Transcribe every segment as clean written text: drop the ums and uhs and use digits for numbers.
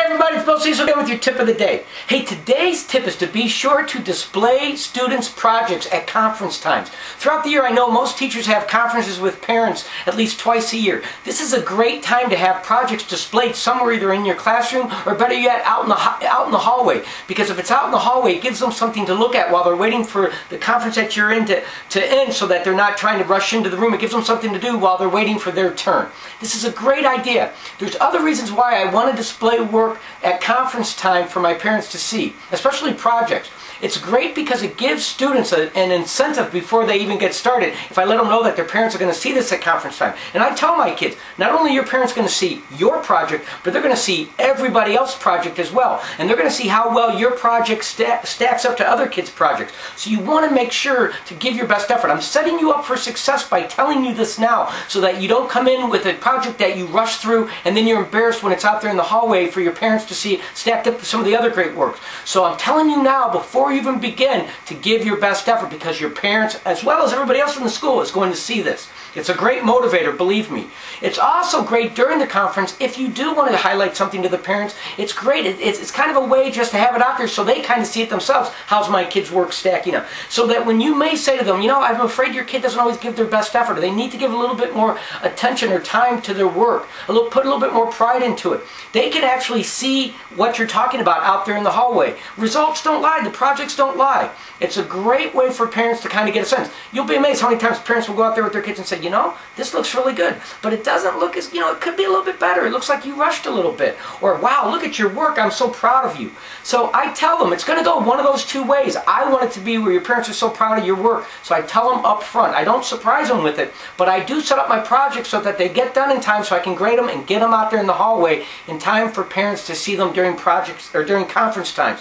everybody, it's Bill Cecil again with your tip of the day. Hey, today's tip is to be sure to display students' projects at conference times. Throughout the year, I know most teachers have conferences with parents at least twice a year. This is a great time to have projects displayed somewhere, either in your classroom or better yet, out in the hallway. Because if it's out in the hallway, it gives them something to look at while they're waiting for the conference that you're in to end, so that they're not trying to rush into the room. It gives them something to do while they're waiting for their turn. This is a great idea. There's other reasons why I want to display work at conference time for my parents to see, especially projects. It's great because it gives students an incentive before they even get started. If I let them know that their parents are going to see this at conference time. And I tell my kids, not only are your parents going to see your project, but they're going to see everybody else's project as well. And they're going to see how well your project stacks up to other kids' projects. So you want to make sure to give your best effort. I'm setting you up for success by telling you this now, so that you don't come in with a project that you rush through and then you're embarrassed when it's out there in the hallway for your parents to see stacked up to some of the other great work. So I'm telling you now, before you even begin, to give your best effort, because your parents, as well as everybody else in the school, is going to see this. It's a great motivator, believe me. It's also great during the conference if you do want to highlight something to the parents. It's great. It's kind of a way just to have it out there so they kind of see it themselves. How's my kid's work stacking up? So that when you may say to them, you know, I'm afraid your kid doesn't always give their best effort, or they need to give a little bit more attention or time to their work, put a little bit more pride into it. They can actually see what you're talking about out there in the hallway. Results don't lie. The projects don't lie. It's a great way for parents to kind of get a sense. You'll be amazed how many times parents will go out there with their kids and say, you know, this looks really good, but it doesn't look as, you know, it could be a little bit better. It looks like you rushed a little bit. Or, wow, look at your work. I'm so proud of you. So I tell them it's going to go one of those two ways. I want it to be where your parents are so proud of your work. So I tell them up front. I don't surprise them with it, but I do set up my projects so that they get done in time, so I can grade them and get them out there in the hallway in time for parents to see them during projects or during conference times.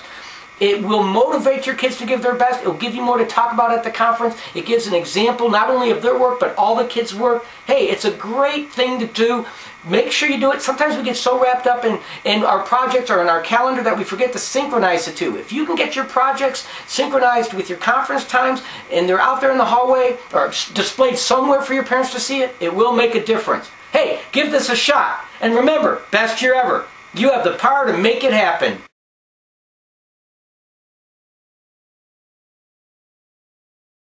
It will motivate your kids to give their best. It will give you more to talk about at the conference. It gives an example not only of their work, but all the kids' work. Hey, it's a great thing to do. Make sure you do it. Sometimes we get so wrapped up in our projects or in our calendar that we forget to synchronize the two. If you can get your projects synchronized with your conference times and they're out there in the hallway or displayed somewhere for your parents to see it, it will make a difference. Hey, give this a shot. And remember, best year ever. You have the power to make it happen.